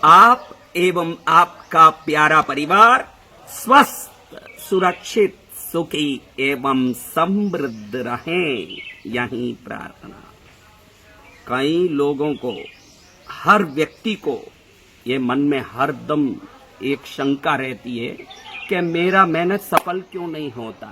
आप एवं आपका प्यारा परिवार स्वस्थ, सुरक्षित, सुखी एवं समृद्ध रहें, यही प्रार्थना। कई लोगों को, हर व्यक्ति को ये मन में हरदम एक शंका रहती है कि मेरा मेहनत सफल क्यों नहीं होता,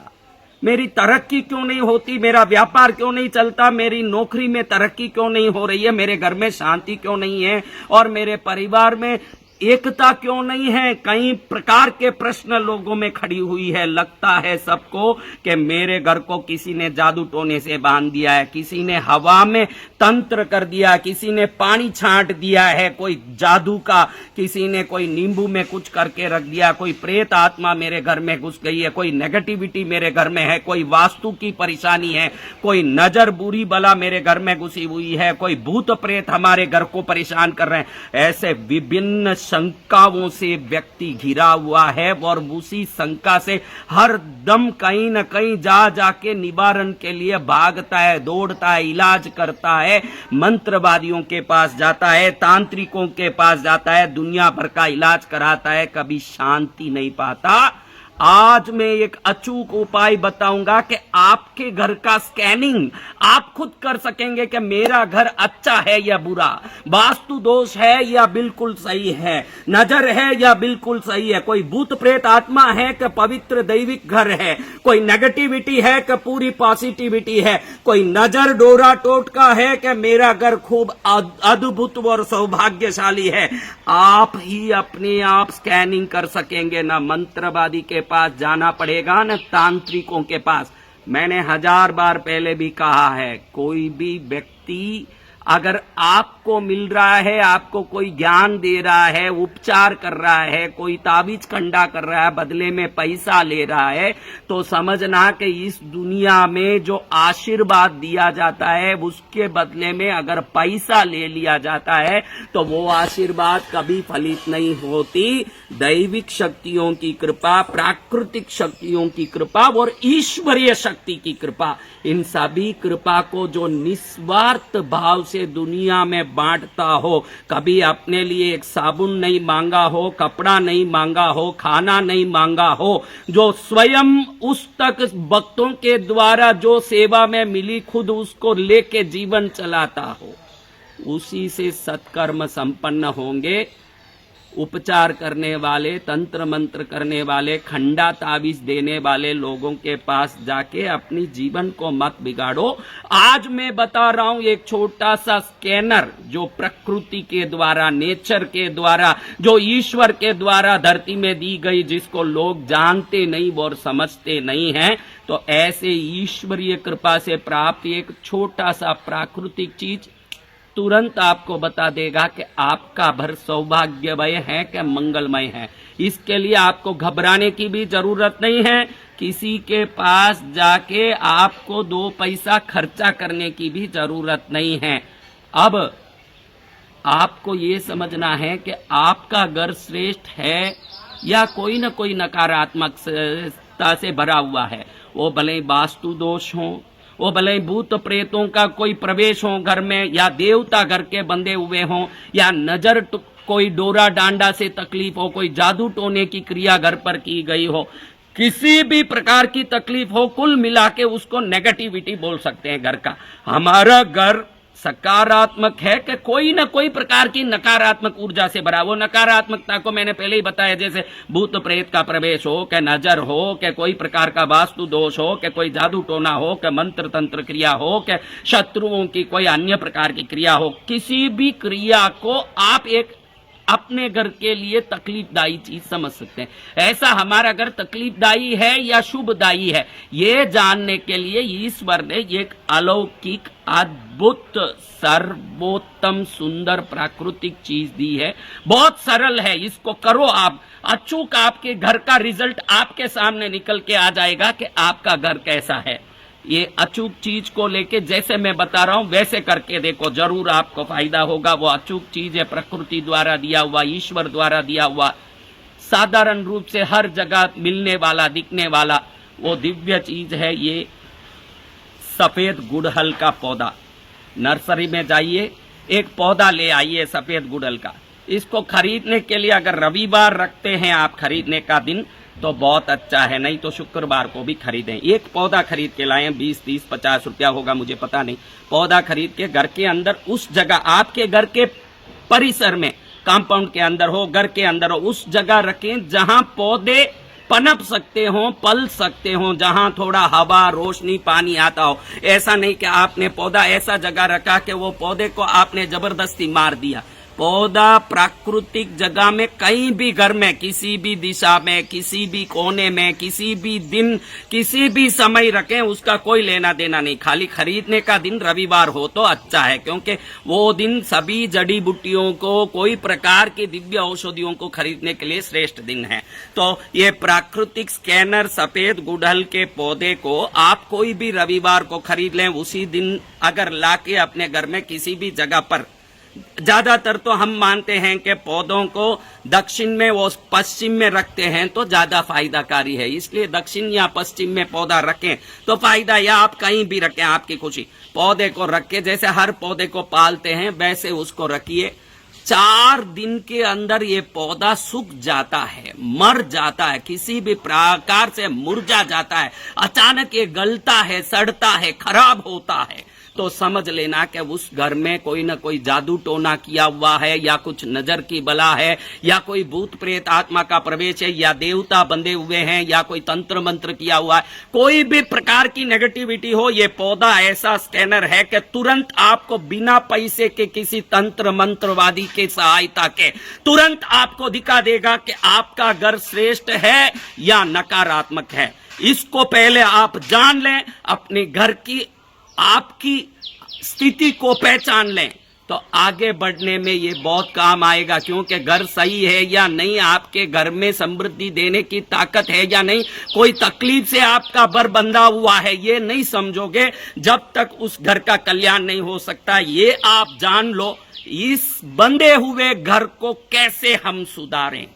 मेरी तरक्की क्यों नहीं होती, मेरा व्यापार क्यों नहीं चलता, मेरी नौकरी में तरक्की क्यों नहीं हो रही है, मेरे घर में शांति क्यों नहीं है और मेरे परिवार में एकता क्यों नहीं है। कई प्रकार के प्रश्न लोगों में खड़ी हुई है। लगता है सबको कि मेरे घर को किसी ने जादू टोने से बांध दिया है, किसी ने हवा में तंत्र कर दिया, किसी ने पानी छांट दिया है, कोई जादू का, किसी ने कोई नींबू में कुछ करके रख दिया, कोई प्रेत आत्मा मेरे घर में घुस गई है, कोई नेगेटिविटी मेरे घर में है, कोई वास्तु की परेशानी है, कोई नजर बुरी बला मेरे घर में घुसी हुई है, कोई भूत प्रेत हमारे घर को परेशान कर रहे हैं। ऐसे विभिन्न शंकाओं से व्यक्ति घिरा हुआ है और उसी शंका से हर दम कहीं न कहीं जा जाके निवारण के लिए भागता है, दौड़ता है, इलाज करता है, मंत्रवादियों के पास जाता है, तांत्रिकों के पास जाता है, दुनिया भर का इलाज कराता है, कभी शांति नहीं पाता। आज मैं एक अचूक उपाय बताऊंगा कि आपके घर का स्कैनिंग आप खुद कर सकेंगे कि मेरा घर अच्छा है या बुरा, वास्तु दोष है या बिल्कुल सही है, नजर है या बिल्कुल सही है, कोई भूत प्रेत आत्मा है कि पवित्र दैविक घर है, कोई नेगेटिविटी है कि पूरी पॉजिटिविटी है, कोई नजर डोरा टोटका है कि मेरा घर खूब अद्भुत और सौभाग्यशाली है। आप ही अपने आप स्कैनिंग कर सकेंगे, ना मंत्रवादी के पास जाना पड़ेगा, न तांत्रिकों के पास। मैंने 1000 बार पहले भी कहा है, कोई भी व्यक्ति अगर आपको मिल रहा है, आपको कोई ज्ञान दे रहा है, उपचार कर रहा है, कोई ताबीज कंडा कर रहा है, बदले में पैसा ले रहा है, तो समझना कि इस दुनिया में जो आशीर्वाद दिया जाता है उसके बदले में अगर पैसा ले लिया जाता है तो वो आशीर्वाद कभी फलित नहीं होती। दैविक शक्तियों की कृपा, प्राकृतिक शक्तियों की कृपा और ईश्वरीय शक्ति की कृपा, इन सभी कृपा को जो निस्वार्थ भाव से दुनिया में बांटता हो, कभी अपने लिए एक साबुन नहीं मांगा हो, कपड़ा नहीं मांगा हो, खाना नहीं मांगा हो, जो स्वयं उस तक भक्तों के द्वारा जो सेवा में मिली खुद उसको लेके जीवन चलाता हो, उसी से सत्कर्म संपन्न होंगे। उपचार करने वाले, तंत्र मंत्र करने वाले, खंडा ताबीज देने वाले लोगों के पास जाके अपनी जीवन को मत बिगाड़ो। आज मैं बता रहा हूं एक छोटा सा स्कैनर जो प्रकृति के द्वारा, नेचर के द्वारा, जो ईश्वर के द्वारा धरती में दी गई, जिसको लोग जानते नहीं और समझते नहीं हैं, तो ऐसे ईश्वरीय कृपा से प्राप्त एक छोटा सा प्राकृतिक चीज तुरंत आपको बता देगा कि आपका घर सौभाग्यमय है कि मंगलमय है। इसके लिए आपको घबराने की भी जरूरत नहीं है, किसी के पास जाके आपको 2 पैसा खर्चा करने की भी जरूरत नहीं है। अब आपको ये समझना है कि आपका घर श्रेष्ठ है या कोई न कोई नकारात्मकता से भरा हुआ है। वो भले वास्तु दोष हो, वो भले भूत प्रेतों का कोई प्रवेश हो घर में, या देवता घर के बंधे हुए हों, या नजर कोई डोरा डांडा से तकलीफ हो, कोई जादू टोने की क्रिया घर पर की गई हो, किसी भी प्रकार की तकलीफ हो, कुल मिला के उसको नेगेटिविटी बोल सकते हैं घर का। हमारा घर सकारात्मक है कि कोई ना कोई प्रकार की नकारात्मक ऊर्जा से भरा। वो नकारात्मकता को मैंने पहले ही बताया, जैसे भूत प्रेत का प्रवेश हो, कि नजर हो, कि कोई प्रकार का वास्तु दोष हो, कि कोई जादू टोना हो, कि मंत्र तंत्र क्रिया हो, कि शत्रुओं की कोई अन्य प्रकार की क्रिया हो, किसी भी क्रिया को आप एक अपने घर के लिए तकलीफदायी चीज समझ सकते हैं। ऐसा हमारा घर तकलीफदायी है या शुभदायी है, ये जानने के लिए ईश्वर ने एक अलौकिक, अद्भुत, सर्वोत्तम, सुंदर प्राकृतिक चीज दी है। बहुत सरल है, इसको करो आप, अचूक आपके घर का रिजल्ट आपके सामने निकल के आ जाएगा कि आपका घर कैसा है। ये अचूक चीज को लेके जैसे मैं बता रहा हूं वैसे करके देखो, जरूर आपको फायदा होगा। वो अचूक चीज है प्रकृति द्वारा दिया हुआ, ईश्वर द्वारा दिया हुआ, साधारण रूप से हर जगह मिलने वाला, दिखने वाला वो दिव्य चीज है। ये सफेद गुड़हल का पौधा, नर्सरी में जाइए, एक पौधा ले आइए सफेद गुड़हल का, इसको खरीदने के लिए अगर रविवार रखते हैं आप खरीदने का दिन तो बहुत अच्छा है, नहीं तो शुक्रवार को भी खरीदें। एक पौधा खरीद के लाएं, 20, 30, 50 रुपया होगा मुझे पता नहीं। पौधा खरीद के घर के अंदर उस जगह, आपके घर के परिसर में, कंपाउंड के अंदर हो, घर के अंदर हो, उस जगह रखें जहां पौधे पनप सकते हो, पल सकते हो, जहां थोड़ा हवा, रोशनी, पानी आता हो। ऐसा नहीं कि आपने पौधा ऐसा जगह रखा कि वो पौधे को आपने जबरदस्ती मार दिया। पौधा प्राकृतिक जगह में, कहीं भी घर में, किसी भी दिशा में, किसी भी कोने में, किसी भी दिन, किसी भी समय रखें, उसका कोई लेना देना नहीं। खाली खरीदने का दिन रविवार हो तो अच्छा है, क्योंकि वो दिन सभी जड़ी बूटियों को, कोई प्रकार की दिव्य औषधियों को खरीदने के लिए श्रेष्ठ दिन है। तो ये प्राकृतिक स्कैनर सफेद गुड़हल के पौधे को आप कोई भी रविवार को खरीद लें। उसी दिन अगर लाके अपने घर में किसी भी जगह पर, ज्यादातर तो हम मानते हैं कि पौधों को दक्षिण में वो पश्चिम में रखते हैं तो ज्यादा फायदाकारी है, इसलिए दक्षिण या पश्चिम में पौधा रखें तो फायदा, या आप कहीं भी रखें, आपकी खुशी। पौधे को रखें, जैसे हर पौधे को पालते हैं वैसे उसको रखिए। 4 दिन के अंदर ये पौधा सूख जाता है, मर जाता है, किसी भी प्रकार से मुरझा जाता है, अचानक ये गलता है, सड़ता है, खराब होता है, तो समझ लेना कि उस घर में कोई न कोई जादू टोना किया हुआ है, या कुछ नजर की बला है, या कोई भूत प्रेत आत्मा का प्रवेश है, या देवता बंधे हुए हैं, या कोई तंत्र मंत्र किया हुआ है। कोई भी प्रकार की नेगेटिविटी हो, ये पौधा ऐसा स्कैनर है कि तुरंत आपको बिना पैसे के, किसी तंत्र मंत्रवादी के सहायता के, तुरंत आपको दिखा देगा कि आपका घर श्रेष्ठ है या नकारात्मक है। इसको पहले आप जान लें, अपने घर की, आपकी स्थिति को पहचान लें, तो आगे बढ़ने में ये बहुत काम आएगा। क्योंकि घर सही है या नहीं, आपके घर में समृद्धि देने की ताकत है या नहीं, कोई तकलीफ से आपका बर बंधा हुआ है, ये नहीं समझोगे जब तक उस घर का कल्याण नहीं हो सकता। ये आप जान लो। इस बंधे हुए घर को कैसे हम सुधारें,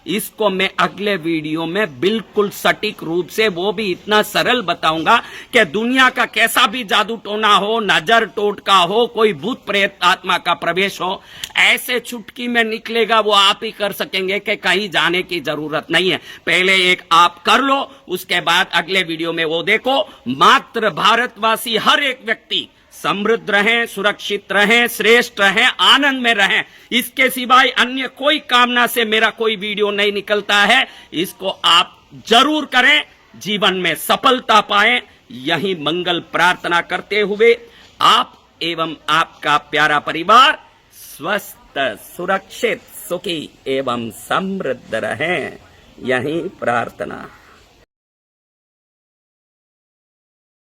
इसको मैं अगले वीडियो में बिल्कुल सटीक रूप से, वो भी इतना सरल बताऊंगा कि दुनिया का कैसा भी जादू टोना हो, नजर टोटका हो, कोई भूत प्रेत आत्मा का प्रवेश हो, ऐसे चुटकी में निकलेगा, वो आप ही कर सकेंगे कि कहीं जाने की जरूरत नहीं है। पहले एक आप कर लो, उसके बाद अगले वीडियो में वो देखो। मात्र भारतवासी हर एक व्यक्ति समृद्ध रहें, सुरक्षित रहें, श्रेष्ठ रहें, आनंद में रहें। इसके सिवाय अन्य कोई कामना से मेरा कोई वीडियो नहीं निकलता है। इसको आप जरूर करें, जीवन में सफलता पाएं। यही मंगल प्रार्थना करते हुए आप एवं आपका प्यारा परिवार स्वस्थ, सुरक्षित, सुखी एवं समृद्ध रहें, यही प्रार्थना।